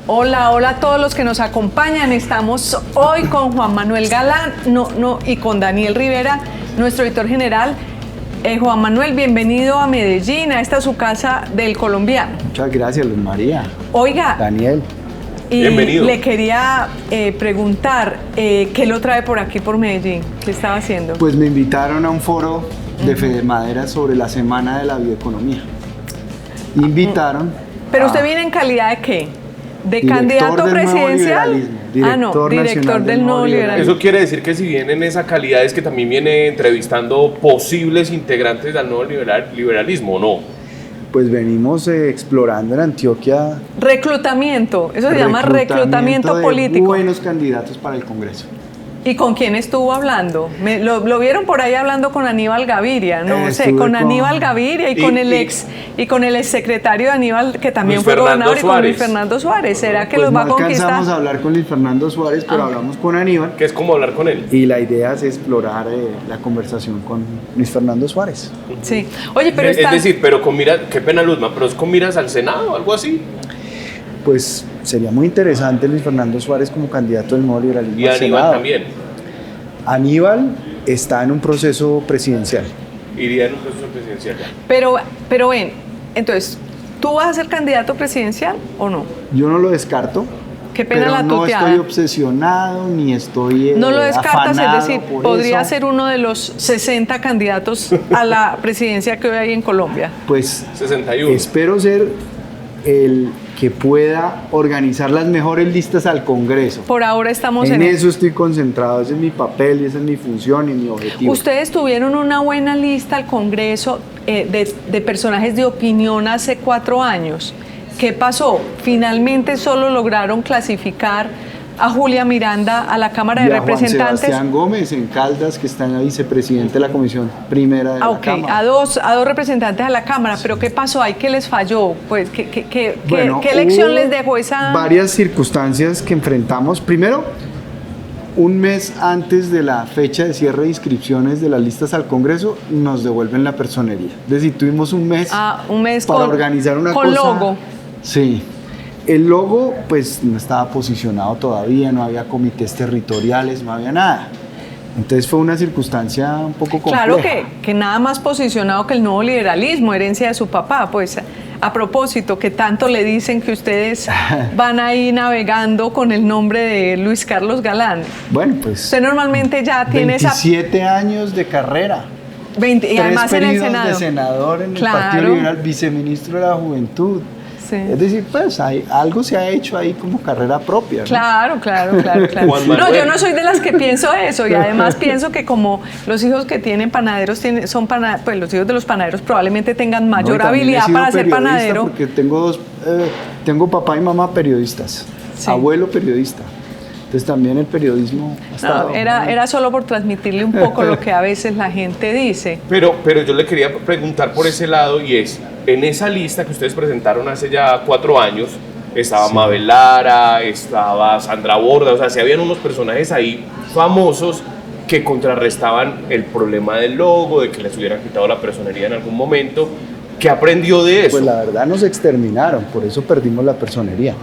Hola, hola a todos los que nos acompañan. Estamos hoy con Juan Manuel Galán y con Daniel Rivera, nuestro editor general. Juan Manuel, bienvenido a Medellín, a esta su casa del colombiano. Muchas gracias, Luz María. Oiga, Daniel. Y bienvenido. Le quería preguntar, ¿qué lo trae por aquí, por Medellín? ¿Qué estaba haciendo? Pues me invitaron a un foro de FEDERMADERA sobre la Semana de la Bioeconomía. Invitaron. ¿Pero usted viene en calidad de qué? ¿De Director candidato del presidencial? Director del nuevo liberalismo. Eso quiere decir que si viene en esa calidad es que también viene entrevistando posibles integrantes del nuevo liberalismo, ¿o no? Pues venimos explorando en Antioquia. Reclutamiento, eso se llama reclutamiento político. Buenos candidatos para el Congreso. ¿Y con quién estuvo hablando? Lo vieron por ahí hablando con Aníbal Gaviria, no sé, Aníbal Gaviria y con el ex secretario de Aníbal, que también fue gobernador, y con Luis Fernando Suárez. ¿Será que pues los va a conquistar? No alcanzamos a hablar con Luis Fernando Suárez, pero hablamos con Aníbal. Que es como hablar con él. Y la idea es explorar la conversación con Luis Fernando Suárez. Sí. Oye, pero es decir, pero con miras, qué pena Luzma, pero es con miras al Senado o algo así. Pues sería muy interesante Luis Fernando Suárez como candidato del nuevo liberalismo. Y Aníbal también. Aníbal está en un proceso presidencial. Iría en un proceso presidencial ya. Pero ven, entonces, ¿tú vas a ser candidato presidencial o no? Yo no lo descarto. Qué pena pero la tuteada. No estoy obsesionado ni estoy no lo descartas, es decir, podría eso. ser uno de los 60 candidatos a la presidencia que hoy hay en Colombia. Pues 61. Espero ser el que pueda organizar las mejores listas al Congreso. Por ahora estamos en eso estoy concentrado, ese es mi papel y esa es mi función y mi objetivo. Ustedes tuvieron una buena lista al Congreso de personajes de opinión hace 4 años. ¿Qué pasó? Finalmente solo lograron clasificar a Julia Miranda a la Cámara de Representantes. Juan Sebastián Gómez en Caldas, que está en la vicepresidente de la Comisión Primera de la Cámara. A dos representantes a la Cámara, pero ¿qué pasó ahí? ¿Qué les falló? Pues, ¿qué elección les dejó esa...? Varias circunstancias que enfrentamos. Primero, un mes antes de la fecha de cierre de inscripciones de las listas al Congreso, nos devuelven la personería. Es decir, tuvimos un mes para organizar una cosa. Con logo. Sí. El logo, pues, no estaba posicionado todavía, no había comités territoriales, no había nada. Entonces fue una circunstancia un poco compleja. Claro que nada más posicionado que el nuevo liberalismo, herencia de su papá. Pues, a propósito, que tanto le dicen que ustedes van ahí navegando con el nombre de Luis Carlos Galán. Bueno, pues... Usted normalmente ya tiene 27 años de carrera. 20, y además en el Senado. De senador en el Partido Liberal, viceministro de la Juventud. Sí. Es decir, pues algo se ha hecho ahí como carrera propia, ¿no? Claro. No, yo no soy de las que pienso eso, y además pienso que como los hijos que tienen panaderos pues los hijos de los panaderos probablemente tengan mayor habilidad para ser panadero. Porque tengo papá y mamá periodistas, abuelo periodista. Entonces también el periodismo era solo por transmitirle un poco lo que a veces la gente dice. Pero yo le quería preguntar por ese lado, y es, en esa lista que ustedes presentaron hace ya 4 años, estaba Mabel Lara, estaba Sandra Borda, o sea, sí habían unos personajes ahí famosos que contrarrestaban el problema del logo, de que les hubieran quitado la personería en algún momento. ¿Qué aprendió de eso? Pues la verdad nos exterminaron, por eso perdimos la personería,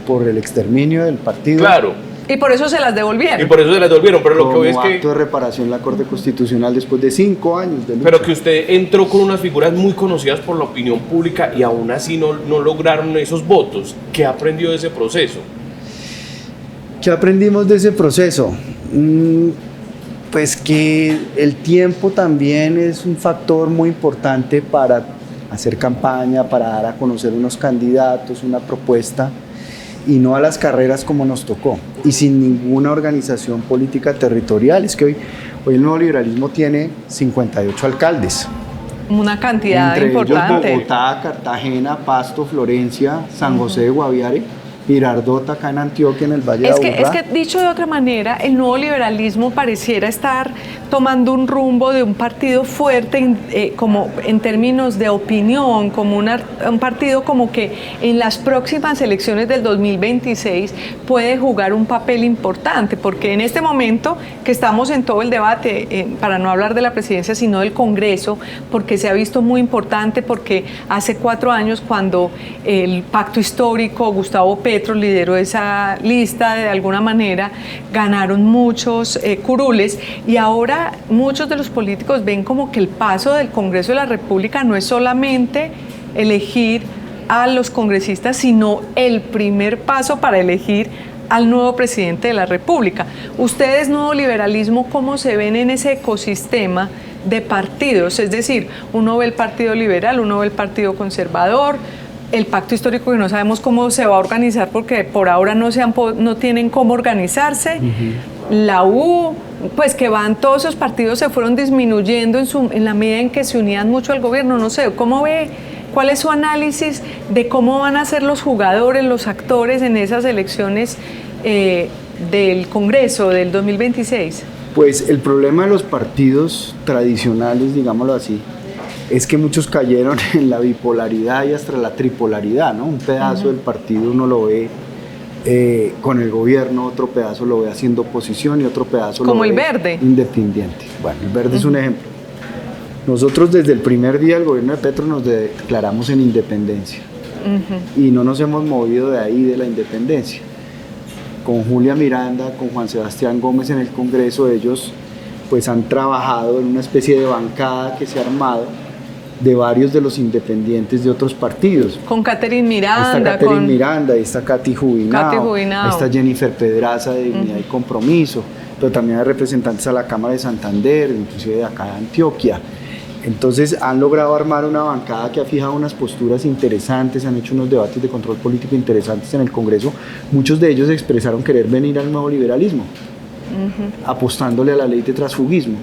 por el exterminio del partido. Claro. Y por eso se las devolvieron. Pero lo que voy es que... acto de reparación la Corte Constitucional después de 5 años de lucha. Pero que usted entró con unas figuras muy conocidas por la opinión pública y aún así no lograron esos votos. ¿Qué aprendió de ese proceso? ¿Qué aprendimos de ese proceso? Pues que el tiempo también es un factor muy importante para hacer campaña, para dar a conocer unos candidatos, una propuesta, y no a las carreras como nos tocó, y sin ninguna organización política territorial. Es que hoy el nuevo liberalismo tiene 58 alcaldes. Una cantidad entre importante. Ellos Bogotá, Cartagena, Pasto, Florencia, San José de Guaviare, Girardota, acá en Antioquia, en el Valle de Aburrá. Es que dicho de otra manera, el nuevo liberalismo pareciera estar tomando un rumbo de un partido fuerte como en términos de opinión, como un partido como que en las próximas elecciones del 2026 puede jugar un papel importante, porque en este momento que estamos en todo el debate, para no hablar de la presidencia, sino del Congreso, porque se ha visto muy importante, porque hace 4 años cuando el pacto histórico, Gustavo Petro Petro lideró esa lista de alguna manera, ganaron muchos curules y ahora muchos de los políticos ven como que el paso del Congreso de la República no es solamente elegir a los congresistas, sino el primer paso para elegir al nuevo presidente de la República. Ustedes, Nuevo Liberalismo, ¿cómo se ven en ese ecosistema de partidos? Es decir, uno ve el Partido Liberal, uno ve el Partido Conservador, el Pacto Histórico que no sabemos cómo se va a organizar porque por ahora no tienen cómo organizarse, la U, pues que todos esos partidos se fueron disminuyendo en la medida en que se unían mucho al gobierno, no sé, ¿cómo ve? ¿Cuál es su análisis de cómo van a ser los jugadores, los actores en esas elecciones del Congreso del 2026? Pues el problema de los partidos tradicionales, digámoslo así, es que muchos cayeron en la bipolaridad y hasta la tripolaridad, ¿no? Un pedazo del partido uno lo ve con el gobierno, otro pedazo lo ve haciendo oposición y otro pedazo como lo ve el Verde. Independiente. Bueno, el Verde es un ejemplo. Nosotros desde el primer día del gobierno de Petro nos declaramos en independencia y no nos hemos movido de ahí, de la independencia. Con Julia Miranda, con Juan Sebastián Gómez en el Congreso, ellos pues han trabajado en una especie de bancada que se ha armado de varios de los independientes de otros partidos. Con Catherine Miranda. Está Catherine Miranda, ahí está Katy Jubinao, ahí está Jennifer Pedraza de Dignidad y Compromiso, pero también hay representantes a la Cámara de Santander, inclusive de acá de Antioquia. Entonces han logrado armar una bancada que ha fijado unas posturas interesantes, han hecho unos debates de control político interesantes en el Congreso. Muchos de ellos expresaron querer venir al nuevo liberalismo, apostándole a la ley de transfugismo.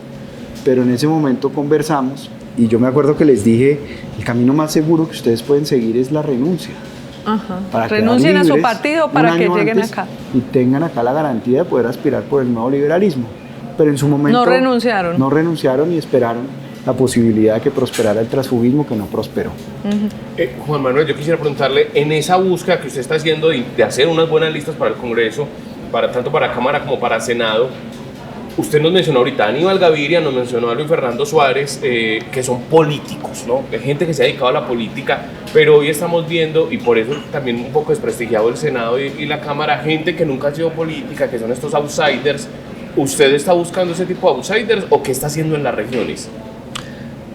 Pero en ese momento conversamos y yo me acuerdo que les dije, el camino más seguro que ustedes pueden seguir es la renuncia. Para renuncien a su partido para que lleguen acá. Y tengan acá la garantía de poder aspirar por el nuevo liberalismo. Pero en su momento no renunciaron y esperaron la posibilidad de que prosperara el transfugismo, que no prosperó. Juan Manuel, yo quisiera preguntarle, en esa búsqueda que usted está haciendo de hacer unas buenas listas para el Congreso, tanto para Cámara como para Senado, usted nos mencionó ahorita a Aníbal Gaviria, nos mencionó a Luis Fernando Suárez, que son políticos, ¿no? De gente que se ha dedicado a la política, pero hoy estamos viendo, y por eso también un poco desprestigiado el Senado y la Cámara, gente que nunca ha sido política, que son estos outsiders. ¿Usted está buscando ese tipo de outsiders o qué está haciendo en las regiones?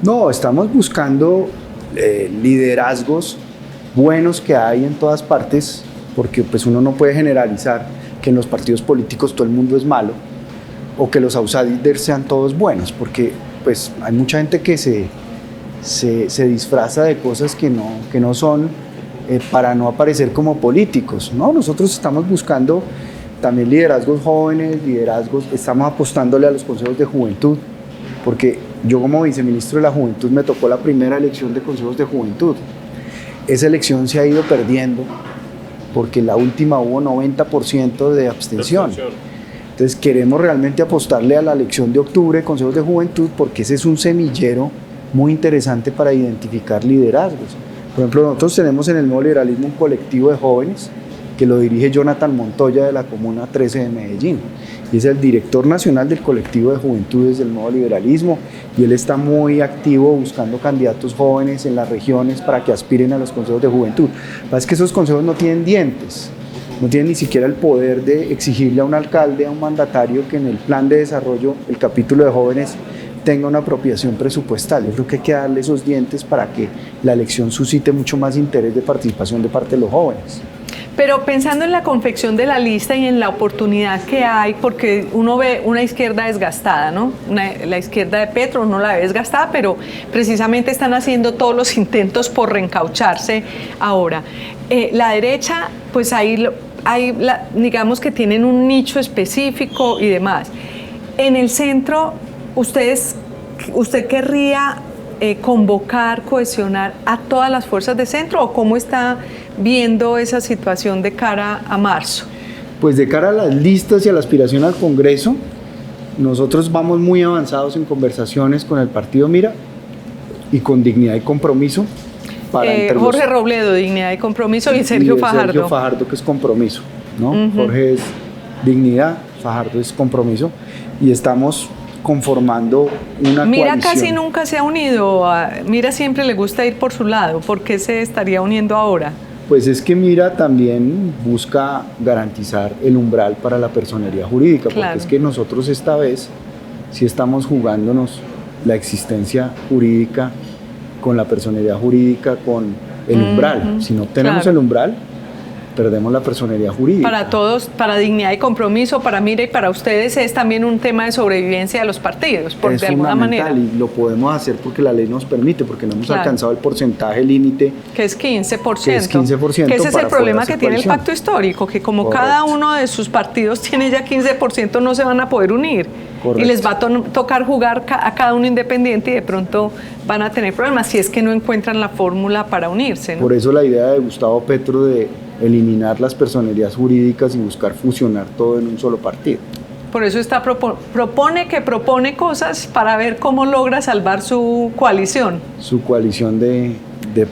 No, estamos buscando liderazgos buenos que hay en todas partes, porque pues uno no puede generalizar que en los partidos políticos todo el mundo es malo o que los outsiders sean todos buenos, porque pues hay mucha gente que se disfraza de cosas que no son para no aparecer como políticos, ¿no? Nosotros estamos buscando también liderazgos jóvenes, estamos apostándole a los consejos de juventud, porque yo como viceministro de la Juventud me tocó la primera elección de consejos de juventud. Esa elección se ha ido perdiendo porque en la última hubo 90% de abstención. Entonces queremos realmente apostarle a la elección de octubre, consejos de juventud, porque ese es un semillero muy interesante para identificar liderazgos. Por ejemplo, nosotros tenemos en el Nuevo Liberalismo un colectivo de jóvenes que lo dirige Jonathan Montoya de la Comuna 13 de Medellín. Y es el director nacional del colectivo de juventudes del Nuevo Liberalismo y él está muy activo buscando candidatos jóvenes en las regiones para que aspiren a los consejos de juventud. Lo que pasa es que esos consejos no tienen dientes, no tienen ni siquiera el poder de exigirle a un alcalde, a un mandatario que en el plan de desarrollo, el capítulo de jóvenes, tenga una apropiación presupuestal. Yo creo que hay que darle esos dientes para que la elección suscite mucho más interés de participación de parte de los jóvenes. Pero pensando en la confección de la lista y en la oportunidad que hay, porque uno ve una izquierda desgastada, ¿no? La izquierda de Petro uno la ve desgastada, pero precisamente están haciendo todos los intentos por reencaucharse ahora. La derecha, pues digamos que tienen un nicho específico y demás. En el centro, ¿usted querría convocar, cohesionar a todas las fuerzas de centro o cómo está viendo esa situación de cara a marzo? Pues de cara a las listas y a la aspiración al Congreso, nosotros vamos muy avanzados en conversaciones con el Partido Mira y con Dignidad y Compromiso. Jorge Robledo, Dignidad y Compromiso, y Sergio Fajardo. Sergio Fajardo, que es Compromiso, ¿no? Jorge es Dignidad, Fajardo es Compromiso, y estamos conformando una Mira coalición. casi nunca se ha unido, Mira siempre le gusta ir por su lado, ¿por qué se estaría uniendo ahora? Pues es que Mira también busca garantizar el umbral para la personería jurídica, Claro. porque es que nosotros esta vez sí estamos jugándonos la existencia jurídica con la personería jurídica, con el umbral. Si no tenemos Claro. el umbral, perdemos la personería jurídica. Para todos, para Dignidad y Compromiso, para Mira y para ustedes es también un tema de sobrevivencia de los partidos, Es de alguna manera. fundamental y lo podemos hacer porque la ley nos permite, porque no hemos Claro. alcanzado el porcentaje límite. Que es 15%. Que es 15% Que ese es para el problema poder que hacer tiene el coalición. pacto histórico, que como Correcto. cada uno de sus partidos tiene ya 15%, no se van a poder unir. Correcto. Y les va a tocar jugar a cada uno independiente y de pronto van a tener problemas si es que no encuentran la fórmula para unirse, ¿no? Por eso la idea de Gustavo Petro de eliminar las personerías jurídicas y buscar fusionar todo en un solo partido. Por eso propone cosas para ver cómo logra salvar su coalición. Su coalición de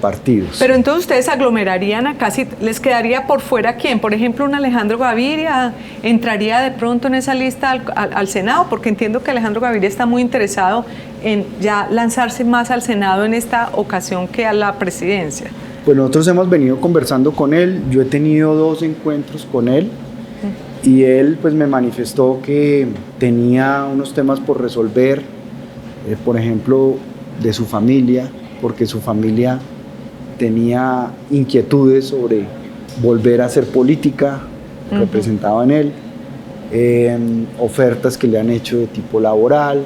partidos. Pero entonces ustedes aglomerarían a casi, ¿les quedaría por fuera quién? Por ejemplo, un Alejandro Gaviria entraría de pronto en esa lista al Senado, porque entiendo que Alejandro Gaviria está muy interesado en ya lanzarse más al Senado en esta ocasión que a la presidencia. Pues nosotros hemos venido conversando con él, yo he tenido 2 encuentros con él y él pues me manifestó que tenía unos temas por resolver, por ejemplo, de su familia, porque su familia tenía inquietudes sobre volver a hacer política, representaba en él, ofertas que le han hecho de tipo laboral,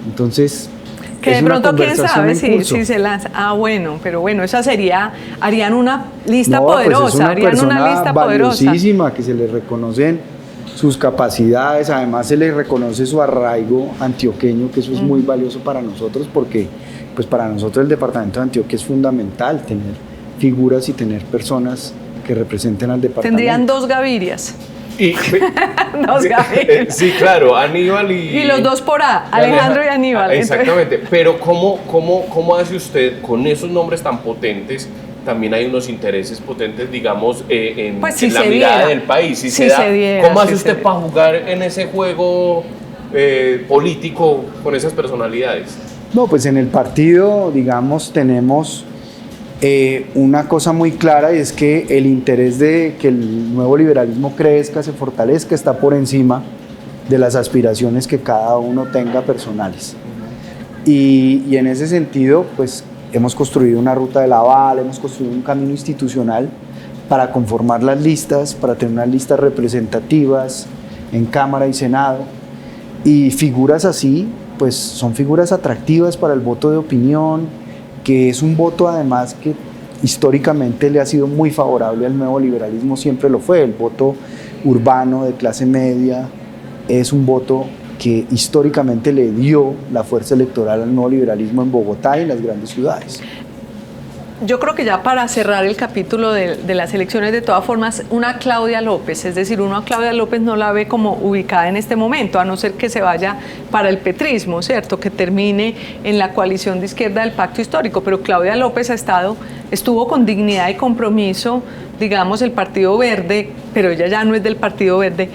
entonces... Que es de una pronto quién conversación sabe en curso. si se lanza. Ah, bueno, pero bueno, esa sería, harían una lista No, pues poderosa, es una harían una persona lista poderosa. valiosísima, que se le reconocen sus capacidades, además se le reconoce su arraigo antioqueño, que eso es muy valioso para nosotros, porque pues para nosotros el departamento de Antioquia es fundamental tener figuras y tener personas que representen al departamento. Tendrían 2 Gavirias. Y, 2 Gavirias. sí, claro, Aníbal Y los 2 por A, Alejandro y Aníbal. Exactamente, pero ¿cómo hace usted con esos nombres tan potentes? También hay unos intereses potentes, digamos, en, Pues si en la se mirada diera. del país. Si Si se da, se diera, ¿cómo hace si usted se para jugar en ese juego político con esas personalidades? No, pues en el partido, digamos, tenemos una cosa muy clara y es que el interés de que el nuevo liberalismo crezca, se fortalezca, está por encima de las aspiraciones que cada uno tenga personales. Y en ese sentido, pues hemos construido una ruta del aval, hemos construido un camino institucional para conformar las listas, para tener unas listas representativas en Cámara y Senado. Y figuras así, pues son figuras atractivas para el voto de opinión, que es un voto además que históricamente le ha sido muy favorable al nuevo liberalismo, siempre lo fue. El voto urbano de clase media es un voto que históricamente le dio la fuerza electoral al nuevo liberalismo en Bogotá y en las grandes ciudades. Yo creo que ya para cerrar el capítulo de las elecciones, de todas formas, una Claudia López, es decir, uno a Claudia López no la ve como ubicada en este momento, a no ser que se vaya para el petrismo, ¿cierto? Que termine en la coalición de izquierda del pacto histórico, pero Claudia López estuvo con Dignidad y Compromiso, digamos, el Partido Verde, pero ella ya no es del Partido Verde.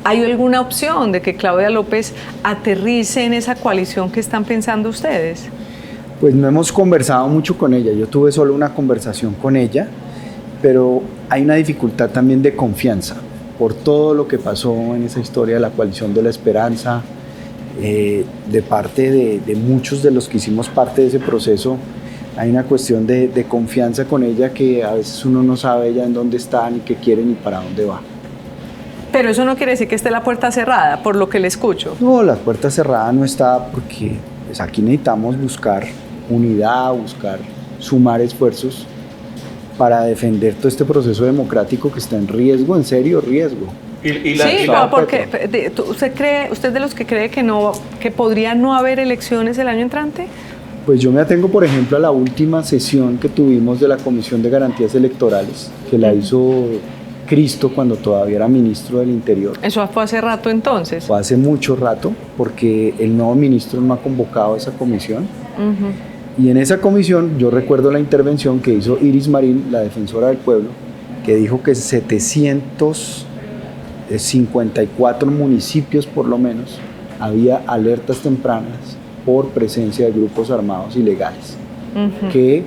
¿Hay alguna opción de que Claudia López aterrice en esa coalición que están pensando ustedes? Pues no hemos conversado mucho con ella, yo tuve solo una conversación con ella, pero hay una dificultad también de confianza por todo lo que pasó en esa historia de la coalición de la esperanza, de parte de muchos de los que hicimos parte de ese proceso. Hay una cuestión de confianza con ella que a veces uno no sabe ya en dónde está, ni qué quiere, ni para dónde va. Pero eso no quiere decir que esté la puerta cerrada, por lo que le escucho. No, la puerta cerrada no está porque pues, aquí necesitamos buscar unidad, buscar sumar esfuerzos para defender todo este proceso democrático que está en riesgo, en serio riesgo. Sí, pero porque ¿usted es de los que cree que podría no haber elecciones el año entrante? Pues yo me atengo, por ejemplo, a la última sesión que tuvimos de la Comisión de Garantías Electorales, que la hizo Cristo cuando todavía era ministro del Interior. Eso fue hace rato entonces. Fue hace mucho rato, porque el nuevo ministro no ha convocado a esa comisión. Y en esa comisión yo recuerdo la intervención que hizo Iris Marín, la defensora del pueblo, que dijo que 754 municipios por lo menos había alertas tempranas por presencia de grupos armados ilegales, que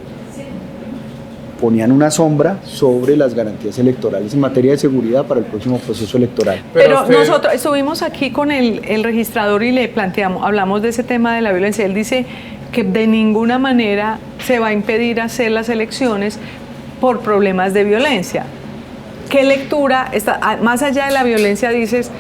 ponían una sombra sobre las garantías electorales en materia de seguridad para el próximo proceso electoral. Pero nosotros estuvimos aquí con el registrador y le hablamos de ese tema de la violencia. Él dice que de ninguna manera se va a impedir hacer las elecciones por problemas de violencia. ¿Qué lectura está, más allá de la violencia, dices,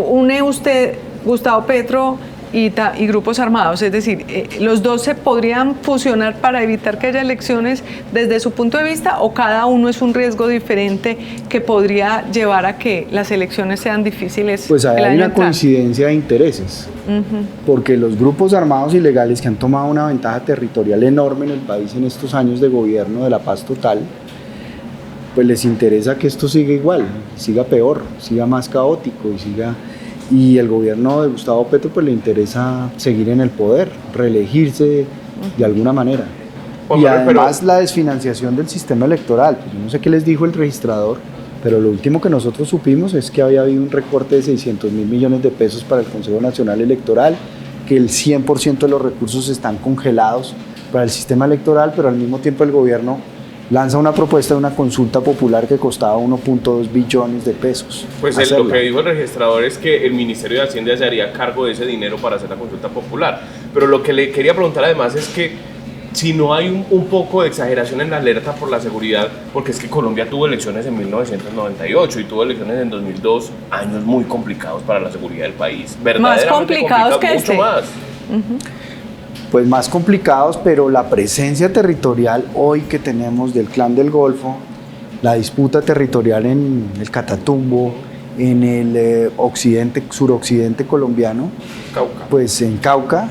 une usted Gustavo Petro y grupos armados? Es decir, ¿los dos se podrían fusionar para evitar que haya elecciones desde su punto de vista, o cada uno es un riesgo diferente que podría llevar a que las elecciones sean difíciles? Pues hay una coincidencia de intereses, porque los grupos armados ilegales que han tomado una ventaja territorial enorme en el país en estos años de gobierno de la paz total, pues les interesa que esto siga igual, siga peor, siga más caótico y el gobierno de Gustavo Petro pues le interesa seguir en el poder, reelegirse de alguna manera. Y además la desfinanciación del sistema electoral. Pues yo no sé qué les dijo el registrador, pero lo último que nosotros supimos es que había habido un recorte de 600.000 millones de pesos para el Consejo Nacional Electoral, que el 100% de los recursos están congelados para el sistema electoral, pero al mismo tiempo el gobierno lanza una propuesta de una consulta popular que costaba 1.2 billones de pesos. Pues lo que dijo el registrador es que el Ministerio de Hacienda se haría cargo de ese dinero para hacer la consulta popular. Pero lo que le quería preguntar además es que si no hay un poco de exageración en la alerta por la seguridad, porque es que Colombia tuvo elecciones en 1998 y tuvo elecciones en 2002, años muy complicados para la seguridad del país. Más complicados que mucho más. Pues más complicados, pero la presencia territorial hoy que tenemos del Clan del Golfo, la disputa territorial en el Catatumbo, en el suroccidente colombiano, Cauca. Pues en Cauca,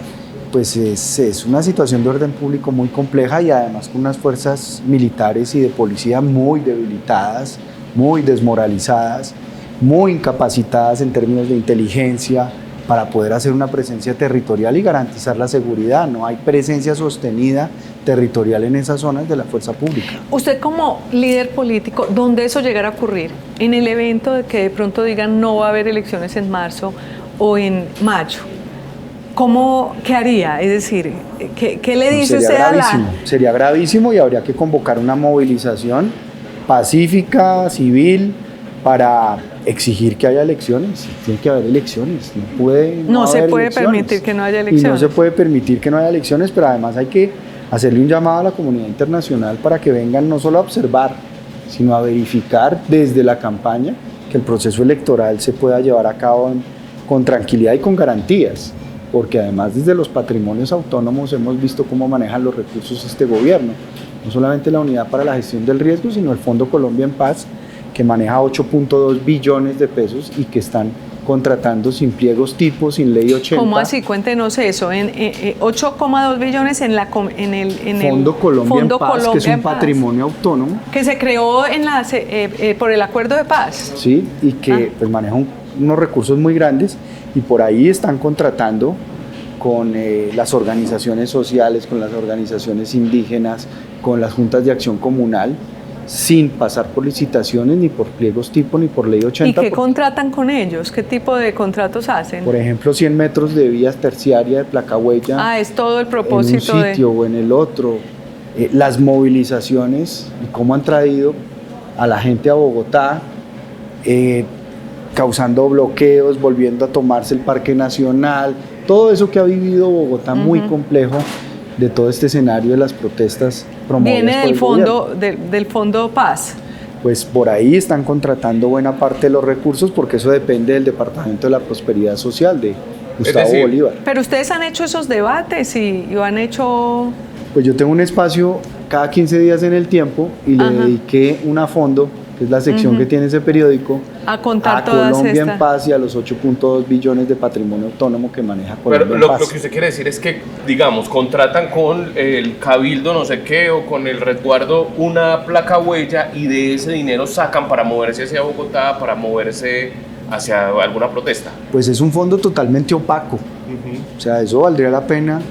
pues es una situación de orden público muy compleja y además con unas fuerzas militares y de policía muy debilitadas, muy desmoralizadas, muy incapacitadas en términos de inteligencia, para poder hacer una presencia territorial y garantizar la seguridad. No hay presencia sostenida territorial en esas zonas de la fuerza pública. Usted como líder político, ¿dónde eso llegara a ocurrir? En el evento de que de pronto digan no va a haber elecciones en marzo o en mayo, ¿qué haría? Es decir, ¿qué le dice usted a la...? Sería gravísimo y habría que convocar una movilización pacífica, civil, para exigir que haya elecciones. Tiene que haber elecciones, no se puede permitir que no haya elecciones. Y no se puede permitir que no haya elecciones, pero además hay que hacerle un llamado a la comunidad internacional para que vengan no solo a observar, sino a verificar desde la campaña que el proceso electoral se pueda llevar a cabo con tranquilidad y con garantías, porque además desde los patrimonios autónomos hemos visto cómo manejan los recursos este gobierno, no solamente la Unidad para la Gestión del Riesgo, sino el Fondo Colombia en Paz, que maneja 8.2 billones de pesos y que están contratando sin pliegos tipo, sin ley 80. ¿Cómo así? Cuéntenos eso. 8,2 billones en el Fondo Colombia en Paz, que es un patrimonio autónomo. Que se creó por el Acuerdo de Paz. Sí, y que pues maneja unos recursos muy grandes y por ahí están contratando con las organizaciones sociales, con las organizaciones indígenas, con las juntas de acción comunal, sin pasar por licitaciones, ni por pliegos tipo, ni por ley 80. ¿Y qué contratan con ellos? ¿Qué tipo de contratos hacen? Por ejemplo, 100 metros de vías terciaria de placa huella. Es todo el propósito en un sitio o en el otro. Las movilizaciones y cómo han traído a la gente a Bogotá, causando bloqueos, volviendo a tomarse el Parque Nacional, todo eso que ha vivido Bogotá muy complejo de todo este escenario de las protestas promovidas viene por del Fondo Paz. Pues por ahí están contratando buena parte de los recursos porque eso depende del Departamento de la Prosperidad Social de Gustavo Bolívar. Pero ustedes han hecho esos debates y han hecho... Pues yo tengo un espacio cada 15 días en El Tiempo y le dediqué una fondo, que es la sección que tiene ese periódico, a contar a todas Colombia en Paz y a los 8.2 billones de patrimonio autónomo que maneja Colombia Pero en Paz. Lo que usted quiere decir es que, digamos, contratan con el cabildo no sé qué o con el resguardo una placa huella y de ese dinero sacan para moverse hacia Bogotá, para moverse hacia alguna protesta. Pues es un fondo totalmente opaco. O sea, eso valdría la pena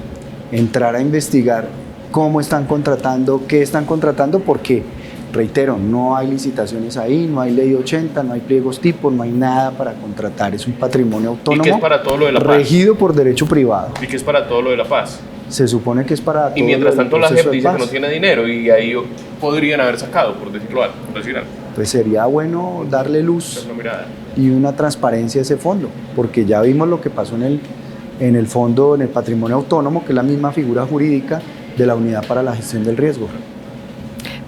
entrar a investigar cómo están contratando, qué están contratando, porque reitero, no hay licitaciones ahí, no hay ley 80, no hay pliegos tipo, no hay nada para contratar. Es un patrimonio autónomo. ¿Y qué es para todo lo de la paz? Regido por derecho privado. ¿Y qué es para todo lo de la paz? se supone que es para todo. Y mientras tanto la proceso JEP de dice que paz. no tiene dinero y ahí podrían haber sacado, por decirlo algo, por decir algo. Pues sería bueno darle luz Una mirada. y una transparencia a ese fondo, porque ya vimos lo que pasó en el fondo, en el patrimonio autónomo, que es la misma figura jurídica de la Unidad para la Gestión del Riesgo.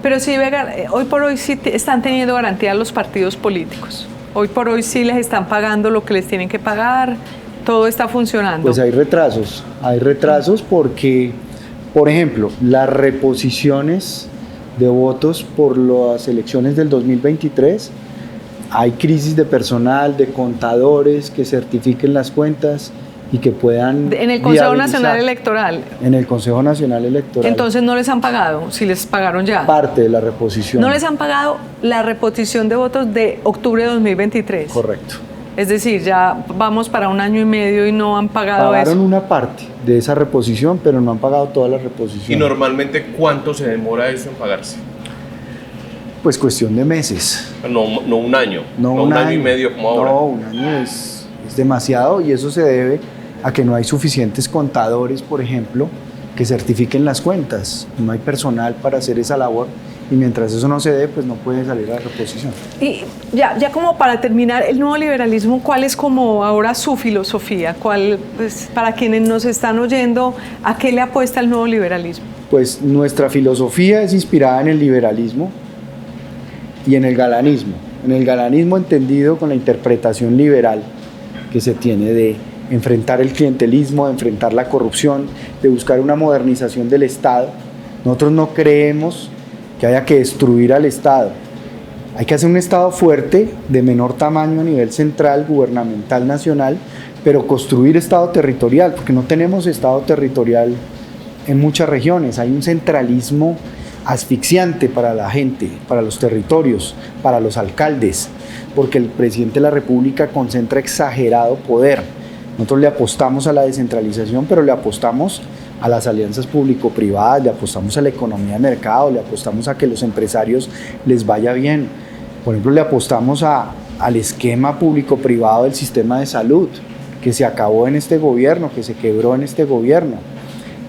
Pero sí, Vega, hoy por hoy sí están teniendo garantía los partidos políticos. Hoy por hoy sí les están pagando lo que les tienen que pagar, todo está funcionando. Pues hay retrasos porque, por ejemplo, las reposiciones de votos por las elecciones del 2023, hay crisis de personal, de contadores que certifiquen las cuentas y que puedan En el Consejo viabilizar. Nacional Electoral. En el Consejo Nacional Electoral. Entonces no les han pagado, si les pagaron ya. Parte de la reposición. No les han pagado la reposición de votos de octubre de 2023. Correcto. Es decir, ya vamos para 1 año y medio y no han pagado Pagaron eso. una parte de esa reposición, pero no han pagado toda la reposición. ¿Y normalmente cuánto se demora eso en pagarse? Pues cuestión de meses. No un año, no un año y medio como ahora. No, un año es demasiado, y eso se debe a que no hay suficientes contadores, por ejemplo, que certifiquen las cuentas. No hay personal para hacer esa labor, y mientras eso no se dé, pues no puede salir la reposición. Y ya como para terminar, el nuevo liberalismo, ¿cuál es como ahora su filosofía? ¿Cuál, pues, para quienes nos están oyendo, a qué le apuesta el nuevo liberalismo? Pues nuestra filosofía es inspirada en el liberalismo y en el galanismo. En el galanismo entendido con la interpretación liberal que se tiene de enfrentar el clientelismo, de enfrentar la corrupción, de buscar una modernización del Estado. Nosotros no creemos que haya que destruir al Estado. Hay que hacer un Estado fuerte, de menor tamaño a nivel central, gubernamental, nacional, pero construir Estado territorial, porque no tenemos Estado territorial en muchas regiones. Hay un centralismo asfixiante para la gente, para los territorios, para los alcaldes, porque el presidente de la República concentra exagerado poder. Nosotros le apostamos a la descentralización, pero le apostamos a las alianzas público-privadas, le apostamos a la economía de mercado, le apostamos a que los empresarios les vaya bien. Por ejemplo, le apostamos al esquema público-privado del sistema de salud, que se acabó en este gobierno, que se quebró en este gobierno.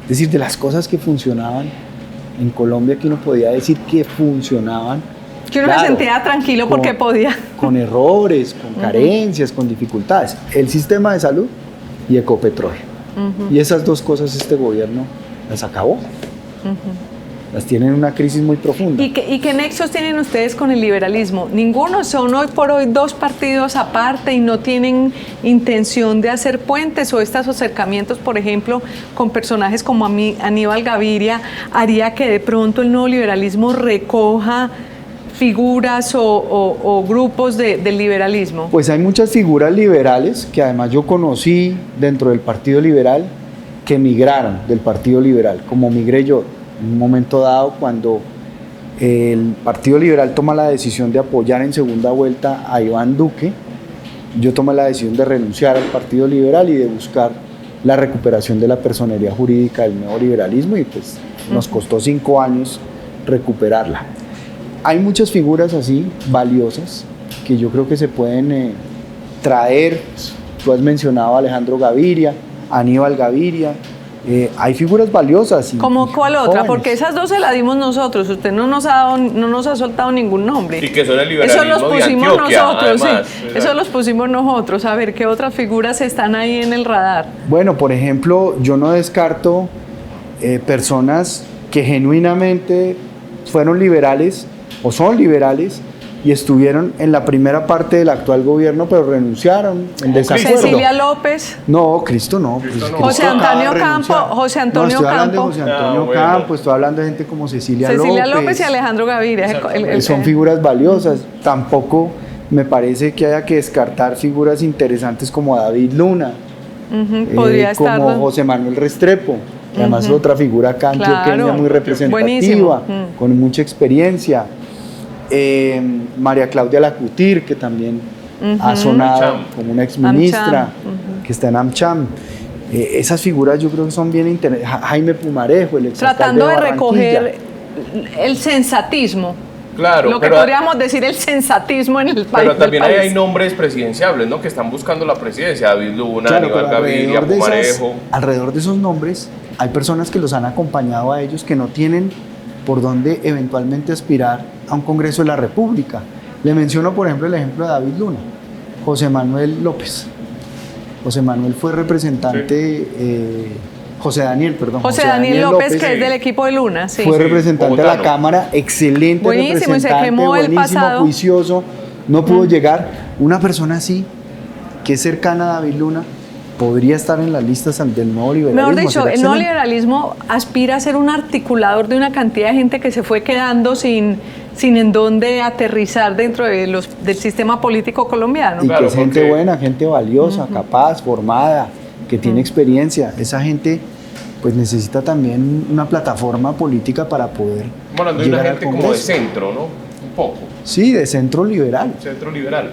Es decir, de las cosas que funcionaban en Colombia, que uno podía decir que funcionaban. Que uno se sentía tranquilo porque podía. Con errores, con carencias, con dificultades. El sistema de salud y Ecopetrol. Y esas dos cosas este gobierno las acabó. Las tienen en una crisis muy profunda. ¿Y qué nexos tienen ustedes con el liberalismo? Ninguno, son hoy por hoy 2 partidos aparte y no tienen intención de hacer puentes, o estos acercamientos, por ejemplo, con personajes como Aníbal Gaviria, haría que de pronto el nuevo liberalismo recoja figuras o grupos del liberalismo. Pues hay muchas figuras liberales que además yo conocí dentro del Partido Liberal, que migraron del Partido Liberal, como migré yo. En un momento dado, cuando el Partido Liberal toma la decisión de apoyar en segunda vuelta a Iván Duque, yo tomé la decisión de renunciar al Partido Liberal y de buscar la recuperación de la personería jurídica del nuevo liberalismo, y pues nos costó 5 años recuperarla. Hay muchas figuras así, valiosas, que yo creo que se pueden traer. Tú has mencionado a Alejandro Gaviria, Aníbal Gaviria. Hay figuras valiosas. ¿Cómo cuál otra? jóvenes. Porque esas 2 se las dimos nosotros. Usted no nos ha soltado ningún nombre. Y que son el liberalismo eso los pusimos de Antioquia, nosotros, además. sí. Eso los pusimos nosotros. A ver, ¿qué otras figuras están ahí en el radar? Bueno, por ejemplo, yo no descarto personas que genuinamente fueron liberales o son liberales y estuvieron en la primera parte del actual gobierno, pero renunciaron en desacuerdo. Cecilia López. No, Cristo no. Cristo no. José Antonio Campo. José Antonio estoy hablando Campo. de José Antonio bueno. Campo, estoy hablando de gente como Cecilia López y Alejandro Gaviria. Son figuras valiosas. Tampoco me parece que haya que descartar figuras interesantes como David Luna, podría estar. como José Manuel Restrepo, que además es otra figura acá antioqueña muy representativa, con mucha experiencia. María Claudia Lacutir, que también ha sonado como una exministra, que está en AmCham. Esas figuras yo creo que son bien interesantes. Jaime Pumarejo, el exalcalde Tratando de Barranquilla. recoger el sensatismo Claro, lo que podríamos decir el sensatismo en el país. Pero también hay nombres presidenciables, ¿no? Que están buscando la presidencia. David Luna, Claro, Aníbal Gaviria, Pumarejo. Alrededor de esos nombres hay personas que los han acompañado a ellos que no tienen por dónde eventualmente aspirar a un Congreso de la República. Le menciono, por ejemplo, el ejemplo de David Luna, José Manuel López. José Manuel fue representante, José Daniel López, que es del equipo de Luna, sí. Fue representante de la Cámara, excelente buenísimo, representante, y se quemó el pasado. Juicioso, no pudo llegar. Una persona así, que es cercana a David Luna, podría estar en las listas del nuevo liberalismo. Mejor dicho, el nuevo liberalismo aspira a ser un articulador de una cantidad de gente que se fue quedando sin en dónde aterrizar dentro de del sistema político colombiano. Y claro, que es gente buena, gente valiosa, capaz, formada, que tiene experiencia. Esa gente pues necesita también una plataforma política para poder de una gente como de centro, ¿no? Un poco. Sí, de centro liberal. Centro liberal.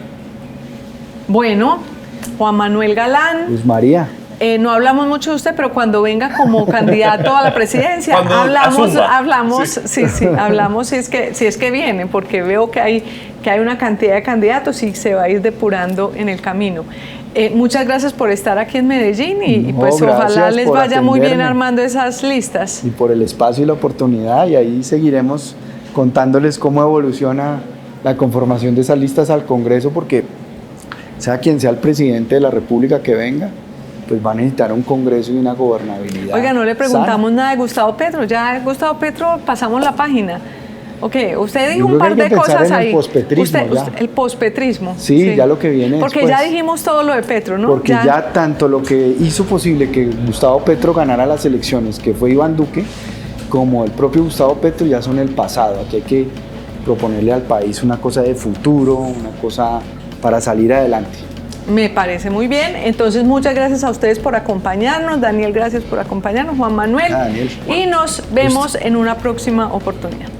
Bueno, Juan Manuel Galán. Luz María. No hablamos mucho de usted, pero cuando venga como candidato a la presidencia, hablamos, hablamos si es que viene, porque veo que hay una cantidad de candidatos y se va a ir depurando en el camino. Muchas gracias por estar aquí en Medellín y pues ojalá les vaya muy bien armando esas listas. Y por el espacio y la oportunidad, y ahí seguiremos contándoles cómo evoluciona la conformación de esas listas al Congreso, porque sea quien sea el presidente de la República que venga, pues va a necesitar un Congreso y una gobernabilidad. Oiga, no le preguntamos nada de Gustavo Petro. Ya Gustavo Petro pasamos la página. Ok, usted dijo un par de cosas ahí. El pospetrismo. Sí, ya lo que viene porque después. Ya dijimos todo lo de Petro, ¿no? Porque ya tanto lo que hizo posible que Gustavo Petro ganara las elecciones, que fue Iván Duque, como el propio Gustavo Petro ya son el pasado. Aquí hay que proponerle al país una cosa de futuro, una cosa para salir adelante. Me parece muy bien. Entonces, muchas gracias a ustedes por acompañarnos. Daniel, gracias por acompañarnos. Juan Manuel. Daniel. Y nos vemos en una próxima oportunidad.